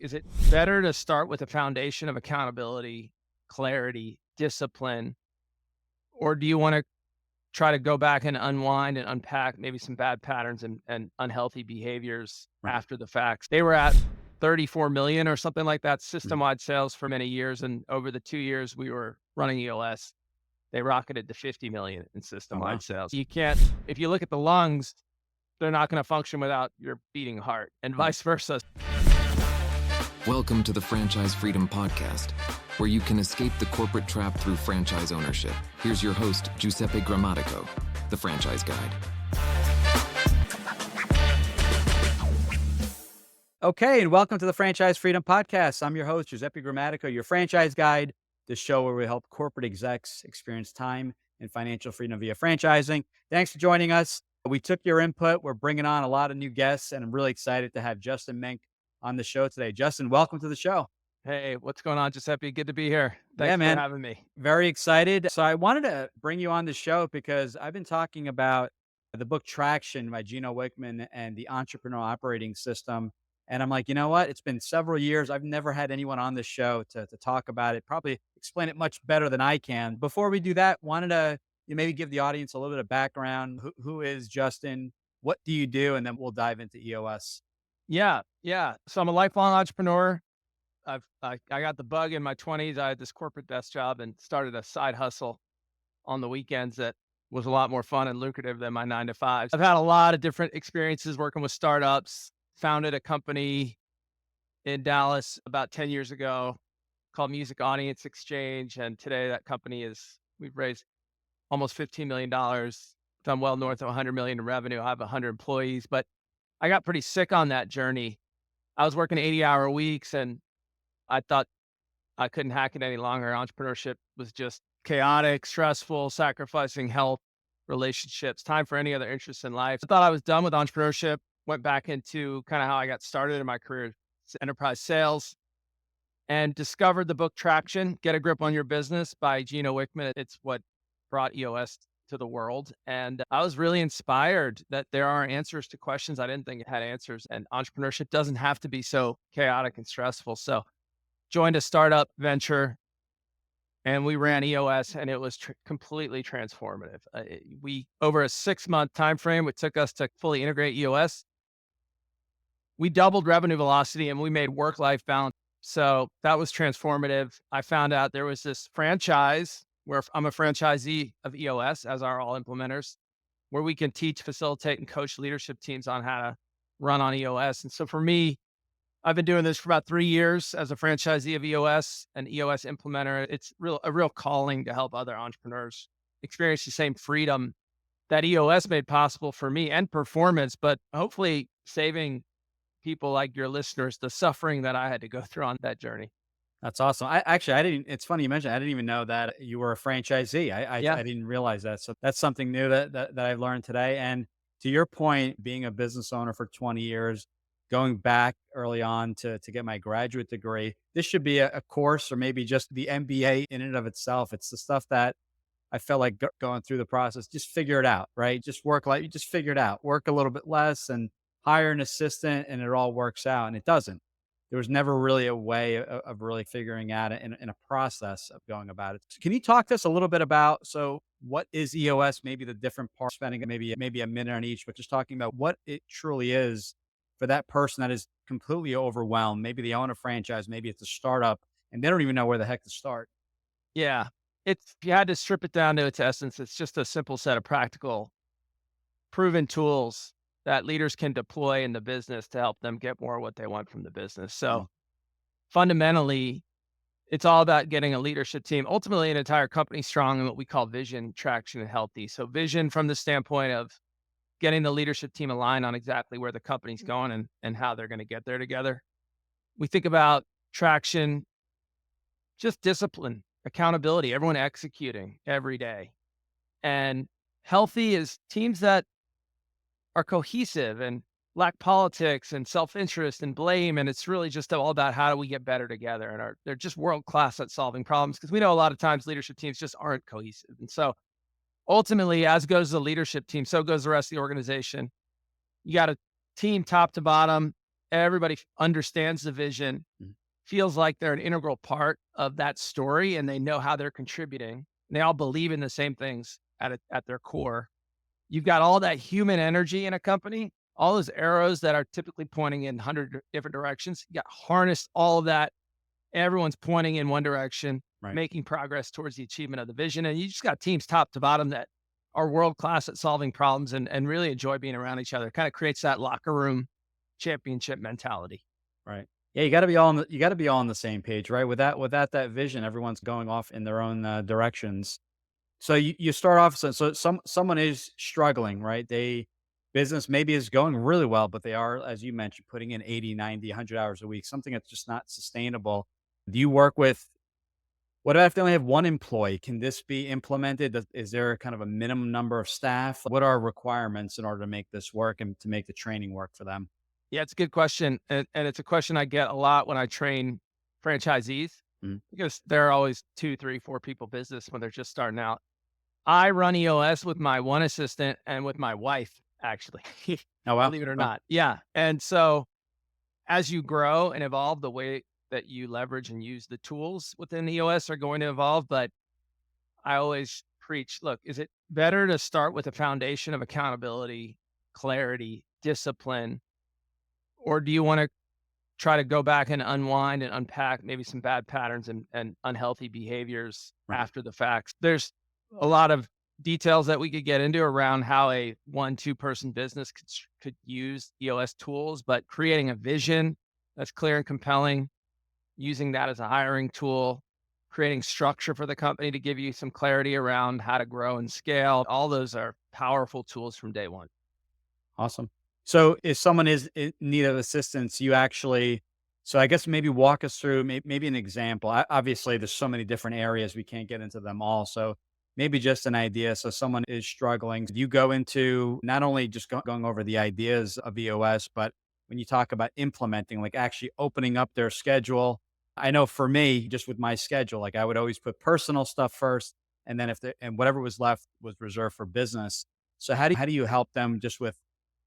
Is it better to start with a foundation of accountability, clarity, discipline, or do you want to try to go back and unwind and unpack maybe some bad patterns and unhealthy behaviors Right. after the facts? They were at 34 million or something like that Mhm. system-wide sales for many years. And over the 2 years we were running EOS, they rocketed to 50 million in Oh, wow. system-wide sales. You can't, if you look at the lungs, they're not going to function without your beating heart and Right. vice versa. Welcome to the Franchise Freedom Podcast, where you can escape the corporate trap through franchise ownership. Here's your host, Giuseppe Grammatico, the franchise guide. Okay, and welcome to the Franchise Freedom Podcast. I'm your host, Giuseppe Grammatico, your franchise guide, the show where we help corporate execs experience time and financial freedom via franchising. Thanks for joining us. We took your input. We're bringing on a lot of new guests, and I'm really excited to have Justin Mink on the show today. Justin, welcome to the show. Hey, what's going on, Giuseppe? Good to be here. Yeah, Thanks for man. having me. Very excited. So I wanted to bring you on the show because I've been talking about the book Traction by Gino Wickman and the Entrepreneurial Operating System. And I'm like, you know what? It's been several years. I've never had anyone on this show to talk about it, probably explain it much better than I can. Before we do that, wanted to maybe give the audience a little bit of background. Who is Justin? What do you do? And then we'll dive into EOS. Yeah. So I'm a lifelong entrepreneur. I got the bug in my 20s. I had this corporate desk job and started a side hustle on the weekends that was a lot more fun and lucrative than my 9 to 5. I've had a lot of different experiences working with startups. Founded a company in Dallas about 10 years ago called Music Audience Exchange, and today that company we've raised almost $15 million, done well north of 100 million in revenue. I have 100 employees, but I got pretty sick on that journey. I was working 80-hour weeks and I thought I couldn't hack it any longer. Entrepreneurship was just chaotic, stressful, sacrificing health, relationships, time for any other interests in life. I thought I was done with entrepreneurship, went back into kind of how I got started in my career, enterprise sales, and discovered the book Traction, Get a Grip on Your Business by Gino Wickman. It's what brought EOS to the world. And I was really inspired that there are answers to questions I didn't think it had answers. And entrepreneurship doesn't have to be so chaotic and stressful. So joined a startup venture and we ran EOS, and it was completely transformative. We over a 6-month time frame, it took us to fully integrate EOS. We doubled revenue velocity and we made work-life balance. So that was transformative. I found out there was this franchise where I'm a franchisee of EOS, as are all implementers, where we can teach, facilitate, and coach leadership teams on how to run on EOS. And so for me, I've been doing this for about 3 years as a franchisee of EOS and EOS implementer. It's a real calling to help other entrepreneurs experience the same freedom that EOS made possible for me and performance, but hopefully saving people like your listeners the suffering that I had to go through on that journey. That's awesome. I didn't, it's funny you mentioned, I didn't even know that you were a franchisee. Yeah. I didn't realize that. So that's something new that I've learned today. And to your point, being a business owner for 20 years, going back early on to get my graduate degree, this should be a course or maybe just the MBA in and of itself. It's the stuff that I felt like going through the process, just figure it out, right? Just work like you just figure it out, work a little bit less and hire an assistant and it all works out. And it doesn't. There was never really a way of really figuring out it in a process of going about it. So can you talk to us a little bit about, so what is EOS? Maybe the different parts, spending maybe a minute on each, but just talking about what it truly is for that person that is completely overwhelmed. Maybe they own a franchise, maybe it's a startup, and they don't even know where the heck to start. Yeah. If you had to strip it down to its essence, it's just a simple set of practical, proven tools that leaders can deploy in the business to help them get more of what they want from the business. Mm. So fundamentally, it's all about getting a leadership team, ultimately an entire company strong in what we call vision, traction, and healthy. So vision from the standpoint of getting the leadership team aligned on exactly where the company's going and how they're going to get there together. We think about traction, just discipline, accountability, everyone executing every day. And healthy is teams that are cohesive and lack politics and self-interest and blame. And it's really just all about how do we get better together. And they're just world class at solving problems, because we know a lot of times leadership teams just aren't cohesive. And so ultimately, as goes the leadership team, so goes the rest of the organization. You got a team top to bottom everybody understands the vision, Mhm. feels like they're an integral part of that story, and they know how they're contributing. And they all believe in the same things at their core. You've got all that human energy in a company, all those arrows that are typically pointing in 100 different directions. You got harnessed all of that. Everyone's pointing in one direction, Right. making progress towards the achievement of the vision. And you just got teams top to bottom that are world class at solving problems and really enjoy being around each other. Kind of creates that locker room championship mentality. Right. Yeah, you got to be all on you got to be all on the same page, right? Without that vision, everyone's going off in their own directions. So you start off, so someone is struggling, right? They business maybe is going really well, but they are, as you mentioned, putting in 80, 90, 100 hours a week, something that's just not sustainable. Do you work with, what if they only have one employee? Can this be implemented? Is there kind of a minimum number of staff? What are requirements in order to make this work and to make the training work for them? Yeah, it's a good question. And it's a question I get a lot when I train franchisees Mhm. because they're always two, three, four people business when they're just starting out. I run EOS with my one assistant and with my wife, actually, Oh, wow. believe it or Okay. not. Yeah. And so as you grow and evolve, the way that you leverage and use the tools within EOS are going to evolve. But I always preach, look, is it better to start with a foundation of accountability, clarity, discipline, or do you want to try to go back and unwind and unpack maybe some bad patterns and unhealthy behaviors Right. after the facts? There's a lot of details that we could get into around how a 1, 2 person business could use EOS tools, but creating a vision that's clear and compelling, using that as a hiring tool, creating structure for the company to give you some clarity around how to grow and scale. All those are powerful tools from day one. Awesome. So if someone is in need of assistance, you actually, so I guess maybe walk us through maybe an example. Obviously, there's so many different areas. We can't get into them all. So maybe just an idea. So someone is struggling. You go into not only just going over the ideas of EOS, but when you talk about implementing, like actually opening up their schedule. I know for me, just with my schedule, like I would always put personal stuff first, and then and whatever was left was reserved for business. So how do you help them just with,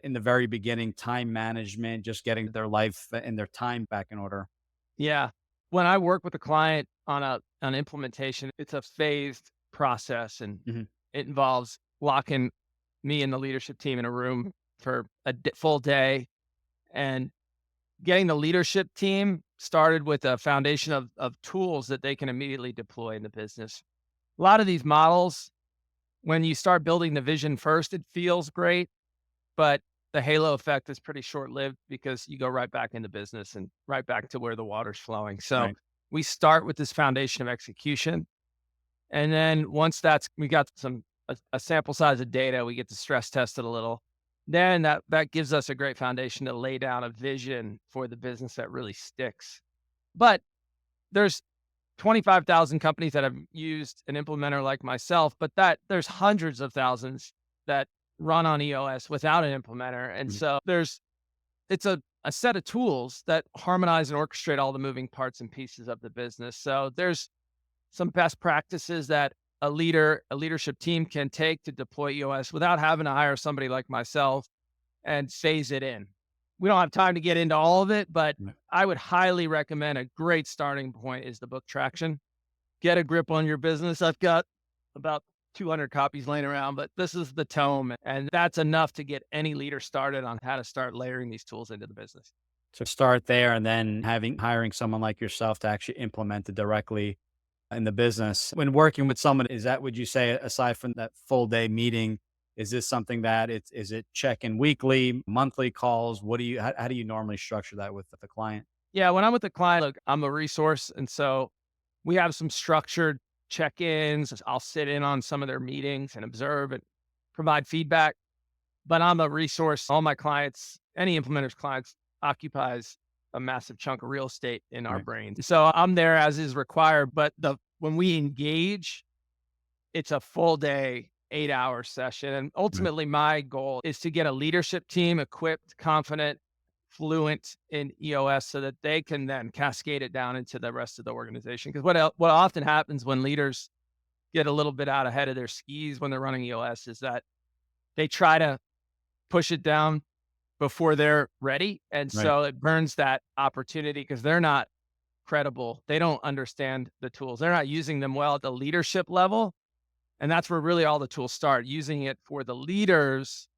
in the very beginning, time management, just getting their life and their time back in order? Yeah. When I work with a client on an implementation, it's a phased process and Mhm. it involves locking me and the leadership team in a room for a full day and getting the leadership team started with a foundation of tools that they can immediately deploy in the business. A lot of these models, when you start building the vision first, it feels great, but the halo effect is pretty short-lived because you go right back into business and right back to where the water's flowing. So Right. we start with this foundation of execution. And then once we got a sample size of data, we get to stress test it a little. Then that gives us a great foundation to lay down a vision for the business that really sticks. But there's 25,000 companies that have used an implementer like myself, but that there's hundreds of thousands that run on EOS without an implementer. And Mhm. so it's a set of tools that harmonize and orchestrate all the moving parts and pieces of the business. So there's some best practices that a leadership team can take to deploy EOS without having to hire somebody like myself and phase it in. We don't have time to get into all of it, but Right. I would highly recommend a great starting point is the book Traction. Get a grip on your business. I've got about 200 copies laying around, but this is the tome, and that's enough to get any leader started on how to start layering these tools into the business. So start there and then hiring someone like yourself to actually implement it directly in the business. When working with someone, is that, would you say, aside from that full day meeting, is this something that is it check-in weekly, monthly calls? How do you normally structure that with the client? Yeah, when I'm with the client, look, I'm a resource, and so we have some structured check-ins. I'll sit in on some of their meetings and observe and provide feedback, but I'm a resource. All my clients, any implementers clients occupies a massive chunk of real estate in our Right. brains. So I'm there as is required, but the when we engage, it's a full day, 8-hour session. And Right. ultimately, my goal is to get a leadership team equipped, confident, fluent in EOS so that they can then cascade it down into the rest of the organization. Because what often happens when leaders get a little bit out ahead of their skis when they're running EOS is that they try to push it down before they're ready. And Right. so it burns that opportunity because they're not credible. They don't understand the tools. They're not using them well at the leadership level. And that's where really all the tools start, using it for the leaders.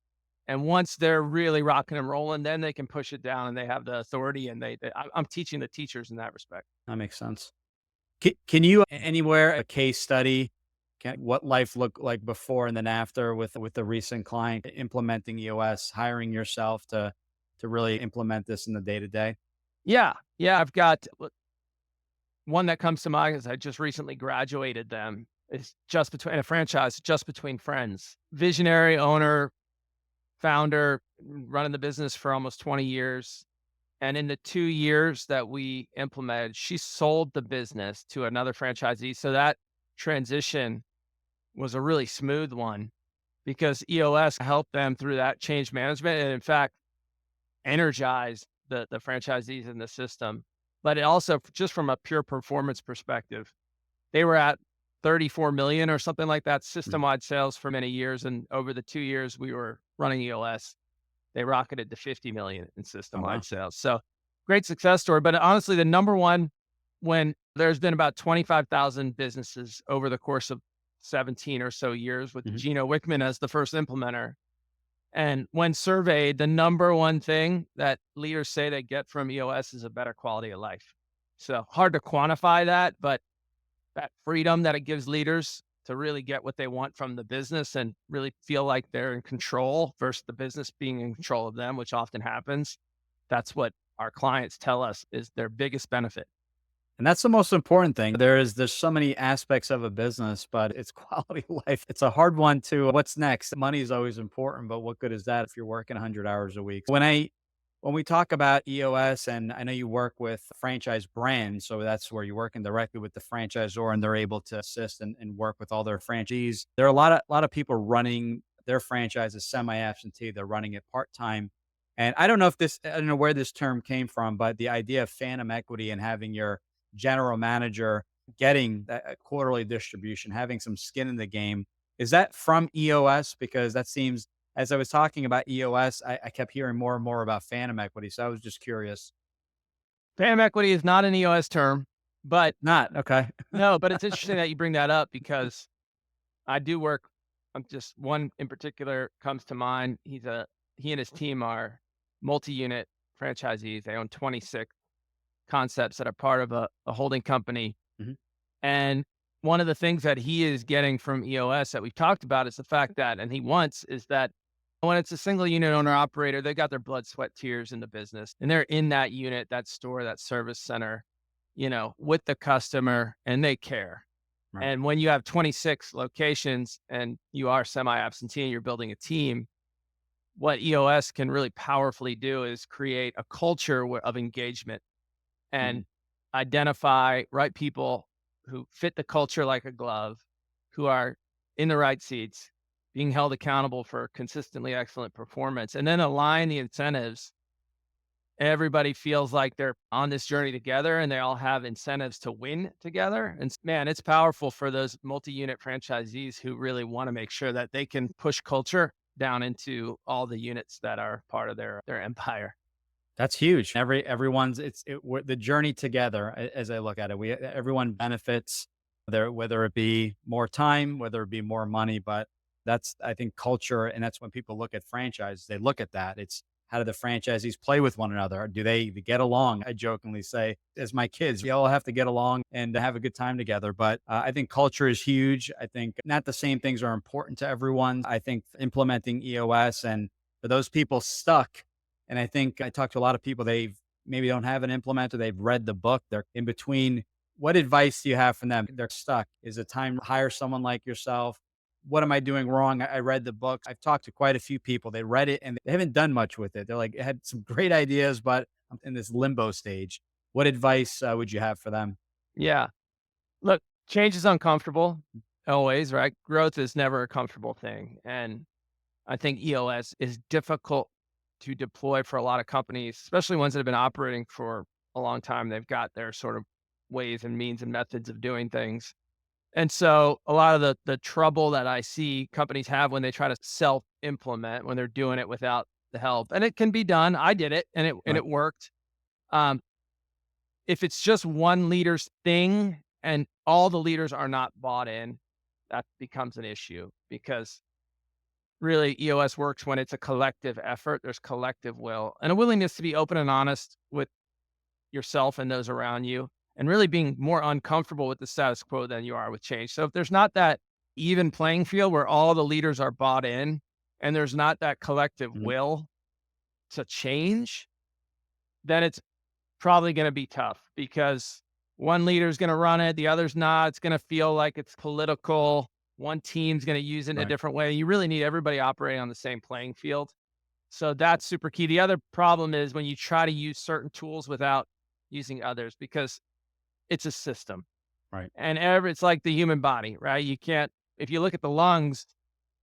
And once they're really rocking and rolling, then they can push it down and they have the authority. And I'm teaching the teachers in that respect. That makes sense. Can you anywhere a case study, what life looked like before and then after with the recent client implementing EOS, hiring yourself to really implement this in the day to day? Yeah. Yeah. I've got one that comes to mind is I just recently graduated them. It's just between a franchise, just between friends, visionary owner, founder, running the business for almost 20 years. And in the 2 years that we implemented, she sold the business to another franchisee. So that transition was a really smooth one because EOS helped them through that change management and, in fact, energized the franchisees in the system. But it also, just from a pure performance perspective, they were at 34 million or something like that Mm. system-wide sales for many years. And over the 2 years we were running EOS, they rocketed to 50 million in Oh, system-wide wow. sales. So great success story. But honestly, the number one, when there's been about 25,000 businesses over the course of 17 or so years with Mhm. Gino Wickman as the first implementer. And when surveyed, the number one thing that leaders say they get from EOS is a better quality of life. So hard to quantify that, but that freedom that it gives leaders to really get what they want from the business and really feel like they're in control versus the business being in control of them, which often happens. That's what our clients tell us is their biggest benefit. And that's the most important thing. There's so many aspects of a business, but it's quality of life. It's a hard one to what's next. Money is always important, but what good is that if you're working 100 hours a week? When we talk about EOS, and I know you work with franchise brands, so that's where you're working directly with the franchisor and they're able to assist and work with all their franchisees. There are a lot of people running their franchise as semi-absentee. They're running it part-time. And I don't know where this term came from, but the idea of phantom equity and having your general manager getting that quarterly distribution, having some skin in the game. Is that from EOS? Because that seems, as I was talking about EOS, I kept hearing more and more about phantom equity. So I was just curious. Phantom equity is not an EOS term, but Not okay. no, but it's interesting that you bring that up because I do work. I'm just one in particular comes to mind. He and his team are multi-unit franchisees. They own 26 concepts that are part of a holding company. Mhm. And one of the things that he is getting from EOS that we've talked about is the fact that, and he wants, is that when it's a single unit owner operator, they got their blood, sweat, tears in the business, and they're in that unit, that store, that service center, with the customer, and they care. Right. And when you have 26 locations and you are semi-absentee and you're building a team, what EOS can really powerfully do is create a culture of engagement Mhm. and identify right people who fit the culture like a glove, who are in the right seats, being held accountable for consistently excellent performance, and then align the incentives. Everybody feels like they're on this journey together and they all have incentives to win together. And man, it's powerful for those multi-unit franchisees who really want to make sure that they can push culture down into all the units that are part of their empire. That's huge. Everyone's the journey together. As I look at it, everyone benefits there, whether it be more time, whether it be more money. But that's I think culture, and that's when people look at franchises. They look at that. It's how do the franchisees play with one another? Do they get along? I jokingly say, as my kids, we all have to get along and have a good time together. But I think culture is huge. I think not the same things are important to everyone. I think implementing EOS and for those people stuck and I think I talked to a lot of people, they've maybe don't have an implementer. They've read the book. They're in between. What advice do you have from them? They're stuck. Is it time to hire someone like yourself? What am I doing wrong? I read the book. I've talked to quite a few people. They read it and they haven't done much with it. They're like, I had some great ideas, but I'm in this limbo stage. What advice would you have for them? Yeah. Look, change is uncomfortable always, right? Growth is never a comfortable thing. And I think EOS is difficult to deploy for a lot of companies, especially ones that have been operating for a long time. They've got their sort of ways and means and methods of doing things. And so a lot of the trouble that I see companies have when they try to self-implement, when they're doing it without the help. And it can be done. I did it and Right. it worked. Um, if it's just one leader's thing and all the leaders are not bought in, that becomes an issue because really EOS works when it's a collective effort. There's collective will and a willingness to be open and honest with yourself and those around you, and really being more uncomfortable with the status quo than you are with change. So if there's not that even playing field where all the leaders are bought in and there's not that collective Mhm. will to change, then it's probably going to be tough because one leader is going to run it, the other's not. It's going to feel like it's political. One team's going to use it in a Right. different way. You really need everybody operating on the same playing field. So that's super key. The other problem is when you try to use certain tools without using others because it's a system. Right. And it's like the human body, right? You can't, if you look at the lungs,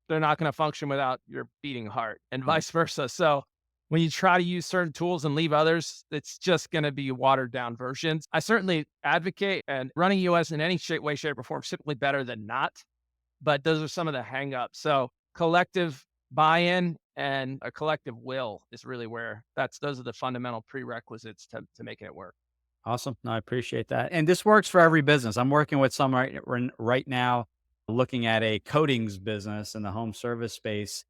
they're not going to function without your beating heart and Right. vice versa. So when you try to use certain tools and leave others, it's just going to be watered down versions. I certainly advocate and running EOS in any way, shape, or form is simply better than not. But those are some of the hangups. So collective buy-in and a collective will is really where those are the fundamental prerequisites to making it work. Awesome. No, I appreciate that. And this works for every business. I'm working with some right now, looking at a coatings business in the home service space.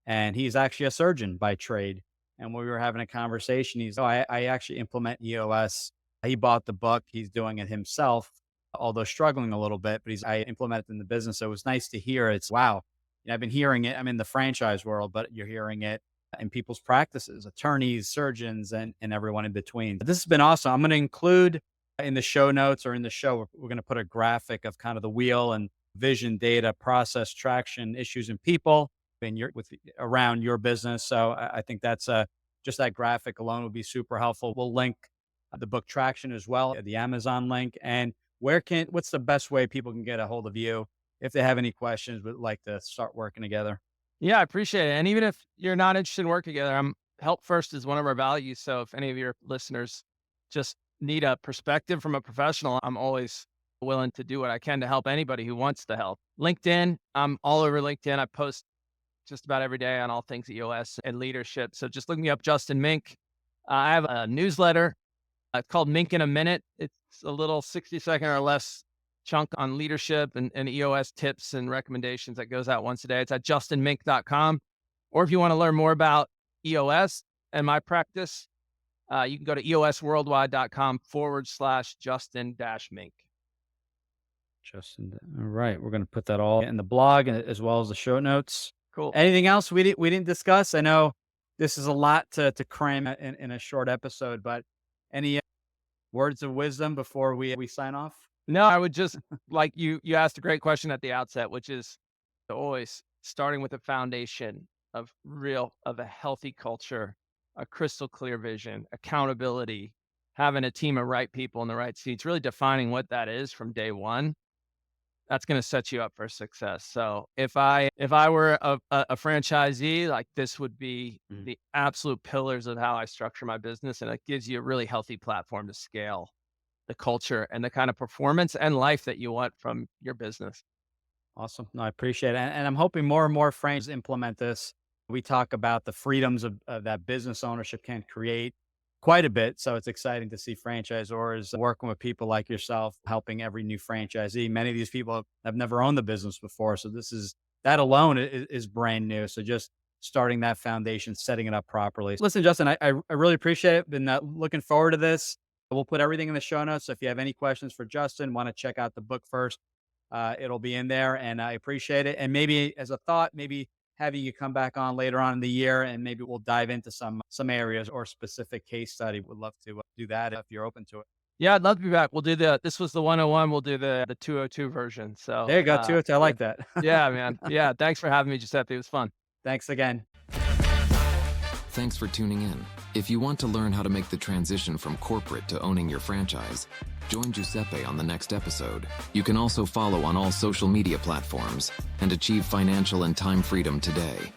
And he's actually a surgeon by trade. And when we were having a conversation, I actually implement EOS. He bought the book. He's doing it himself, although struggling a little bit, but I implement it in the business. So it was nice to hear. It's wow. I've been hearing it. I'm in the franchise world, but you're hearing it in people's practices, attorneys, surgeons, and everyone in between. This has been awesome. I'm going to include in the show notes or in the show, we're going to put a graphic of kind of the wheel and vision, data, process, traction, issues, and people around your business. So I think that's just that graphic alone would be super helpful. We'll link the book Traction as well, the Amazon link. And what's the best way people can get a hold of you if they have any questions, would like to start working together? Yeah, I appreciate it. And even if you're not interested in working together, help first is one of our values. So if any of your listeners just need a perspective from a professional, I'm always willing to do what I can to help anybody who wants to help. LinkedIn, I'm all over LinkedIn. I post just about every day on all things EOS and leadership. So just look me up, Justin Mink. I have a newsletter. It's called Mink in a Minute. It's a little 60-second or less chunk on leadership and EOS tips and recommendations that goes out once a day. It's at justinmink.com. Or if you want to learn more about EOS and my practice, you can go to eosworldwide.com/Justin-Mink. Justin. All right. We're going to put that all in the blog as well as the show notes. Cool. Anything else we didn't discuss? I know this is a lot to cram in a short episode, but any words of wisdom before we sign off? No, I would just like you asked a great question at the outset, which is always starting with a foundation of a healthy culture, a crystal clear vision, accountability, having a team of right people in the right seats, really defining what that is from day one. That's going to set you up for success. So if I were a franchisee, like this would be the absolute pillars of how I structure my business. And it gives you a really healthy platform to scale the culture and the kind of performance and life that you want from your business. Awesome. No, I appreciate it. And I'm hoping more and more franchises implement this. We talk about the freedoms of that business ownership can create quite a bit. So it's exciting to see franchisors working with people like yourself, helping every new franchisee. Many of these people have never owned the business before. So that alone is brand new. So just starting that foundation, setting it up properly. Listen, Justin, I really appreciate it. Been looking forward to this. We'll put everything in the show notes. So if you have any questions for Justin, want to check out the book first, it'll be in there, and I appreciate it. And maybe as a thought, maybe having you come back on later on in the year, and maybe we'll dive into some areas or specific case study. Would love to do that if you're open to it. Yeah, I'd love to be back. This was the 101. We'll do the 202 version. So There you go, too. I like that. yeah, man. Yeah. Thanks for having me, Giuseppe. It was fun. Thanks again. Thanks for tuning in. If you want to learn how to make the transition from corporate to owning your franchise, join Giuseppe on the next episode. You can also follow on all social media platforms and achieve financial and time freedom today.